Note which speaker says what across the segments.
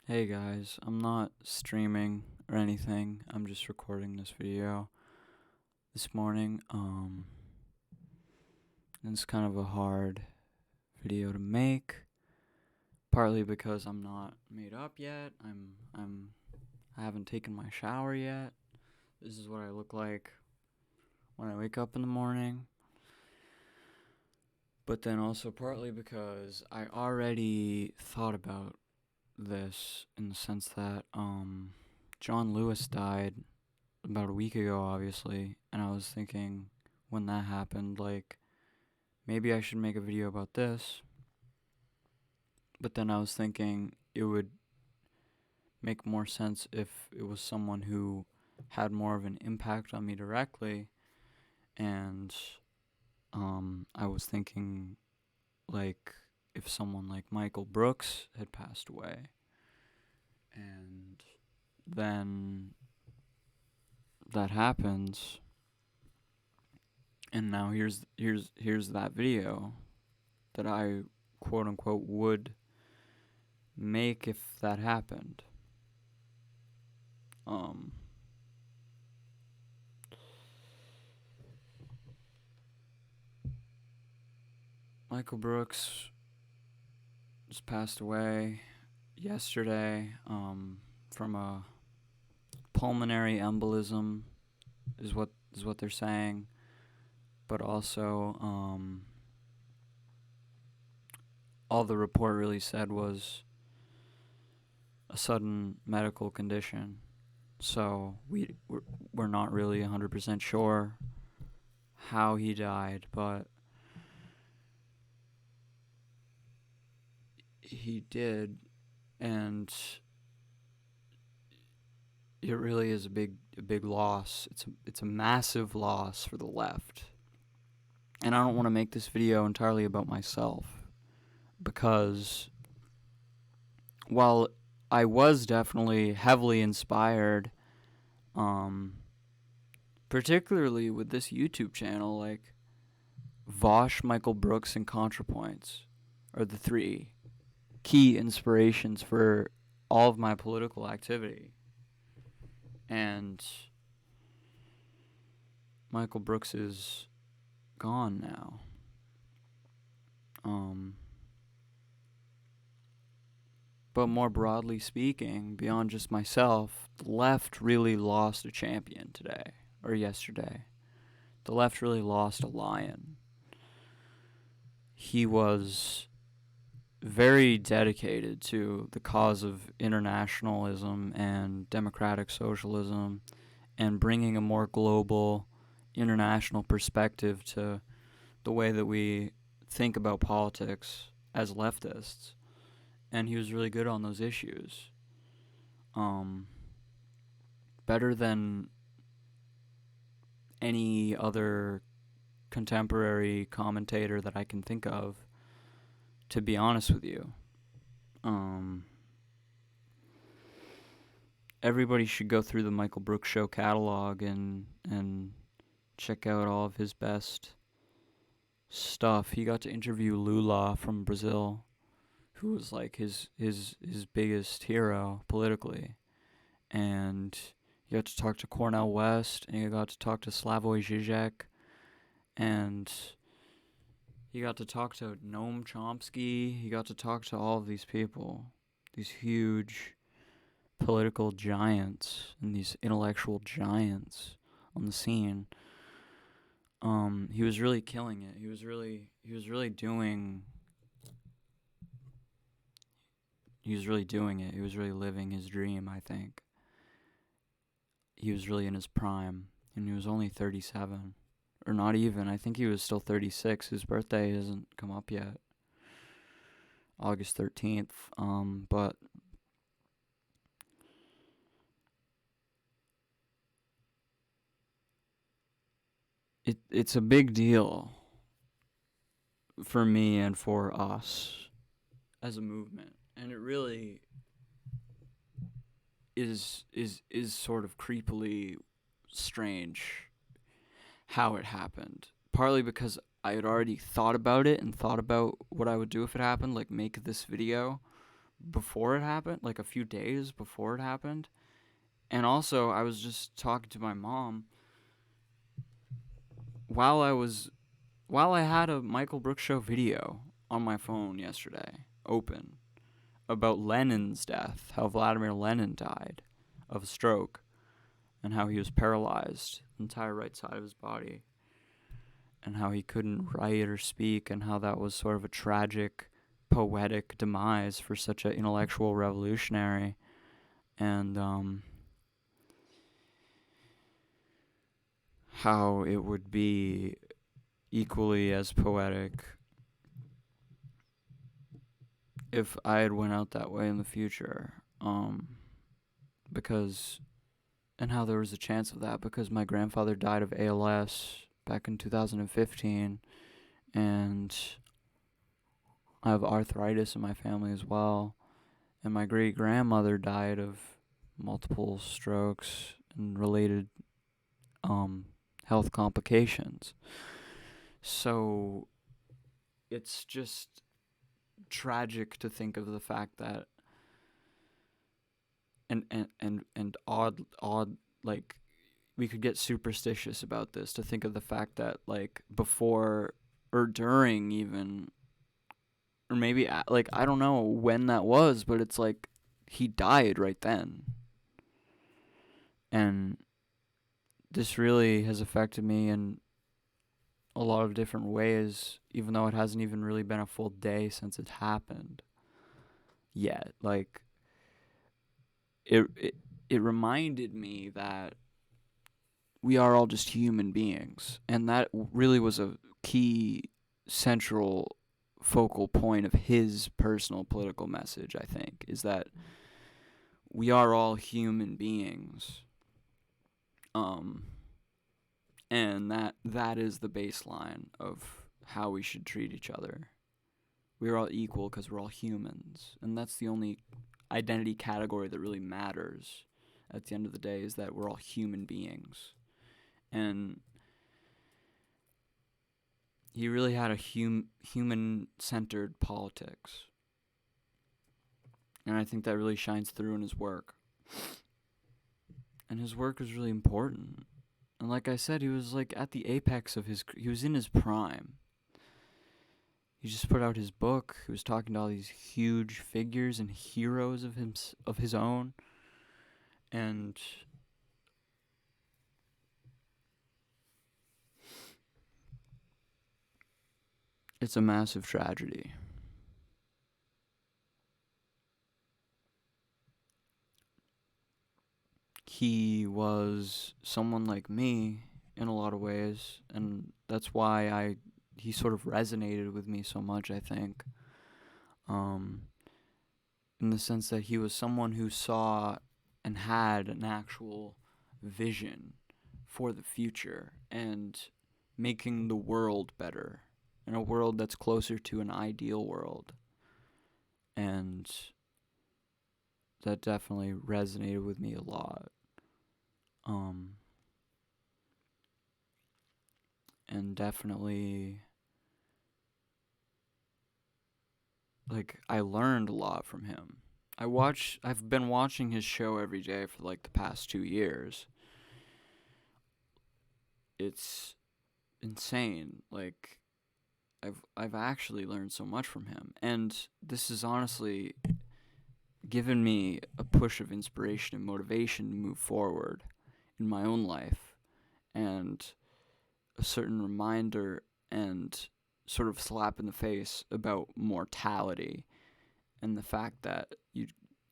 Speaker 1: Hey guys, I'm not streaming or anything. I'm just recording this video this morning. And it's kind of a hard video to make, partly because I'm not made up yet. I haven't taken my shower yet. This is what I look like when I wake up in the morning. But then also partly because I already thought about this in the sense that John Lewis died about a week ago, obviously, and I was thinking when that happened, like, maybe I should make a video about this, but then I was thinking it would make more sense if it was someone who had more of an impact on me directly, and I was thinking, like, if someone like Michael Brooks had passed away, and then that happens, and now here's that video that I quote unquote would make if that happened. Michael Brooks just passed away yesterday from a pulmonary embolism is what they're saying, but also all the report really said was a sudden medical condition. So we're not really 100% sure how he died, but he did, and it really is a big loss. It's a massive loss for the left. And I don't want to make this video entirely about myself, because while I was definitely heavily inspired, particularly with this YouTube channel, like Vosh, Michael Brooks, and ContraPoints are the three key inspirations for all of my political activity. And Michael Brooks is gone now. But more broadly speaking, beyond just myself, the left really lost a champion today, or yesterday. The left really lost a lion. He was very dedicated to the cause of internationalism and democratic socialism and bringing a more global international perspective to the way that we think about politics as leftists. And he was really good on those issues. Better than any other contemporary commentator that I can think of, to be honest with you. Everybody should go through the Michael Brooks Show catalog and check out all of his best stuff. He got to interview Lula from Brazil, who was like his biggest hero politically, and he got to talk to Cornel West, and he got to talk to Slavoj Žižek, and he got to talk to Noam Chomsky. He got to talk to all of these people, these huge political giants and these intellectual giants on the scene. He was really killing it. He was really doing it. He was really living his dream, I think. He was really in his prime, and he was only 37. Or not even. I think he was still 36. His birthday hasn't come up yet. August 13th. But it's a big deal for me and for us as a movement. And it really is sort of creepily strange how it happened. Partly because I had already thought about it and thought about what I would do if it happened, like make this video. before it happened, like a few days before it happened. And also, I was just talking to my mom while I had a Michael Brooks show video on my phone yesterday open about Lenin's death, how Vladimir Lenin died of a stroke, and how he was paralyzed, the entire right side of his body, and how he couldn't write or speak, and how that was sort of a tragic, poetic demise for such an intellectual revolutionary. And how it would be equally as poetic if I had went out that way in the future. Because, and how there was a chance of that, because my grandfather died of ALS back in 2015, and I have arthritis in my family as well, and my great-grandmother died of multiple strokes and related health complications. So it's just tragic to think of the fact that and odd like, we could get superstitious about this, to think of the fact that, like, before or during even, or maybe like, I don't know when that was, but it's like he died right then. And this really has affected me in a lot of different ways, even though it hasn't even really been a full day since it happened yet. Like, it reminded me that we are all just human beings, and that really was a key central focal point of his personal political message, I think, is that we are all human beings. And that is the baseline of how we should treat each other. We're all equal because we're all humans, and that's the only identity category that really matters at the end of the day, is that we're all human beings. And he really had a human-centered politics, and I think that really shines through in his work. And his work is really important. And like I said, he was like at the apex of he was in his prime. He just put out his book. He was talking to all these huge figures and heroes of his own. And it's a massive tragedy. He was someone like me in a lot of ways, and that's why he sort of resonated with me so much, I think. In the sense that he was someone who saw and had an actual vision for the future and making the world better, and a world that's closer to an ideal world. And that definitely resonated with me a lot. And definitely, like, I learned a lot from him. I've been watching his show every day for like the past 2 years. It's insane. Like, I've actually learned so much from him, and this has honestly given me a push of inspiration and motivation to move forward in my own life, and a certain reminder and sort of slap in the face about mortality and the fact that you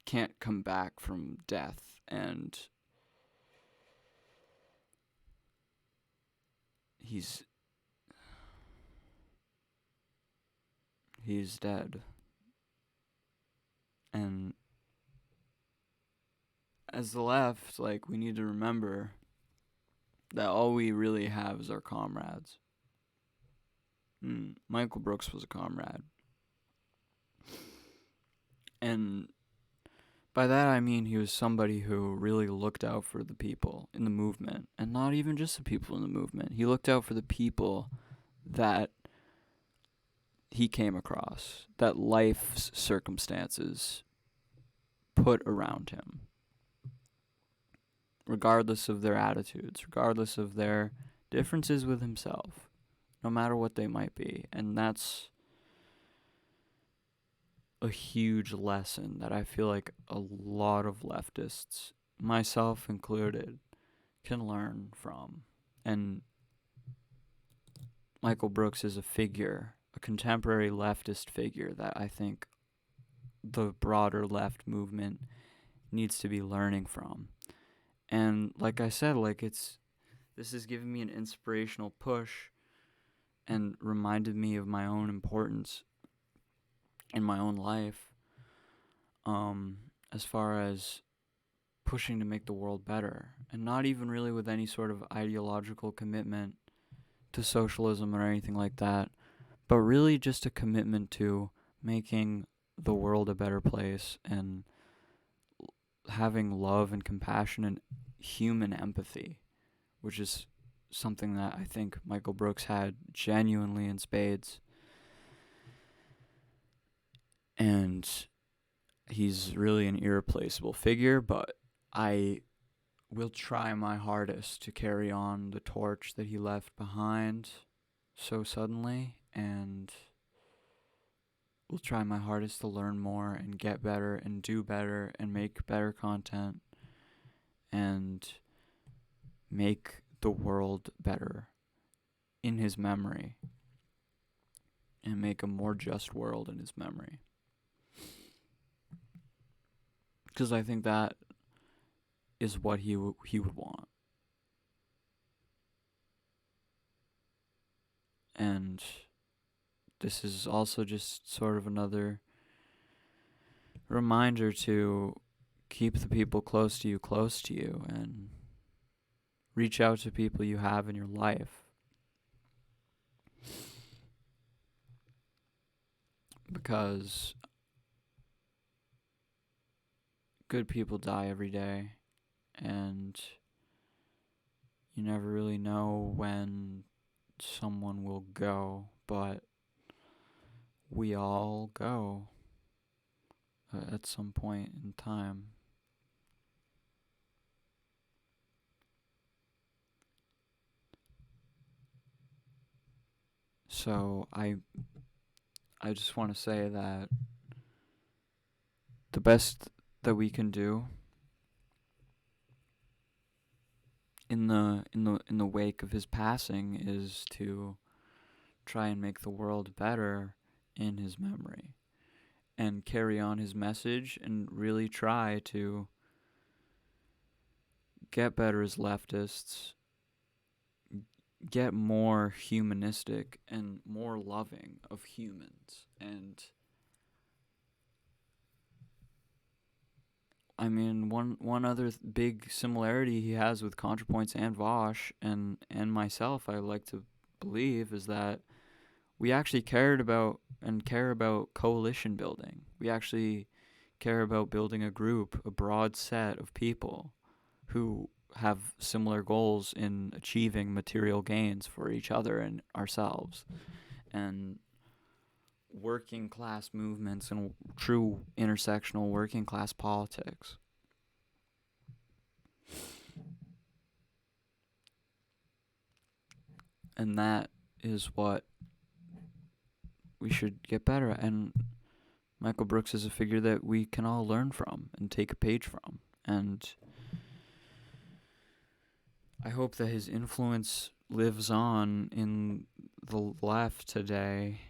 Speaker 1: can't come back from death, and he's dead. And as the left, like, we need to remember that all we really have is our comrades. Michael Brooks was a comrade. And by that I mean he was somebody who really looked out for the people in the movement, and not even just the people in the movement. He looked out for the people that he came across, that life's circumstances put around him, regardless of their attitudes, regardless of their differences with himself, no matter what they might be. And that's a huge lesson that I feel like a lot of leftists, myself included, can learn from. And Michael Brooks is a figure, a contemporary leftist figure that I think the broader left movement needs to be learning from. And like I said, this has given me an inspirational push and reminded me of my own importance in my own life, as far as pushing to make the world better, and not even really with any sort of ideological commitment to socialism or anything like that, but really just a commitment to making the world a better place and having love and compassion and human empathy, which is something that I think Michael Brooks had genuinely in spades. And he's really an irreplaceable figure, but I will try my hardest to carry on the torch that he left behind so suddenly, and will try my hardest to learn more and get better and do better and make better content and make the world better in his memory and make a more just world in his memory. Because I think that is what he would want. And this is also just sort of another reminder to keep the people close to you, and reach out to people you have in your life. Because good people die every day, and you never really know when someone will go, but we all go at some point in time. So I just want to say that the best that we can do in the wake of his passing is to try and make the world better in his memory, and carry on his message, and really try to get better as leftists, get more humanistic and more loving of humans. And I mean, one other big similarity he has with ContraPoints and Vosh and myself, I like to believe, is that we actually care about coalition building. We actually care about building a group, a broad set of people who have similar goals in achieving material gains for each other and ourselves. And working class movements and true intersectional working class politics. And that is what we should get better at. And Michael Brooks is a figure that we can all learn from and take a page from. And I hope that his influence lives on in the left today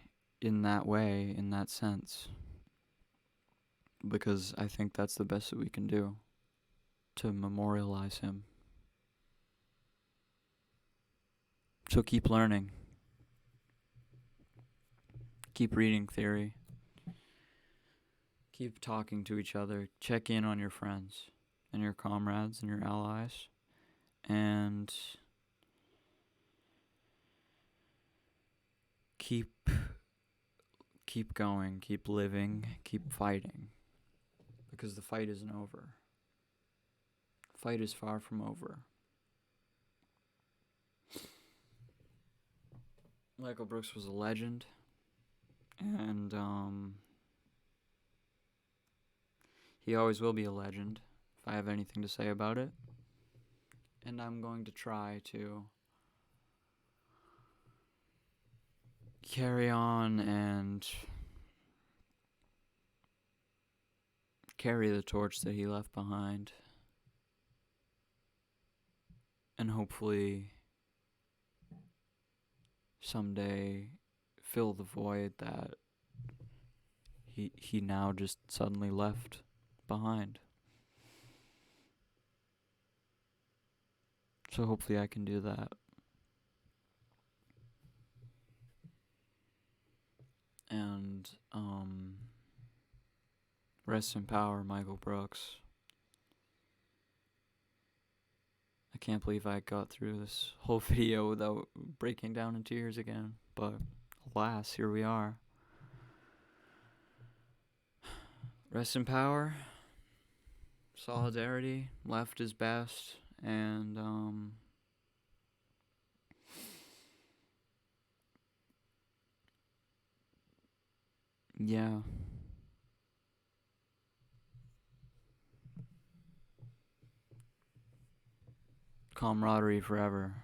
Speaker 1: in that way, in that sense. Because I think that's the best that we can do to memorialize him. So keep learning. Keep reading theory. Keep talking to each other. Check in on your friends and your comrades and your allies. And keep going, keep living, keep fighting. Because the fight isn't over. The fight is far from over. Michael Brooks was a legend. And He always will be a legend, if I have anything to say about it. And I'm going to try to carry on and carry the torch that he left behind. And hopefully someday fill the void that he now just suddenly left behind. So hopefully I can do that. And rest in power, Michael Brooks. I can't believe I got through this whole video without breaking down in tears again, but alas, here we are. Rest in power, solidarity, left is best, and yeah. Camaraderie forever.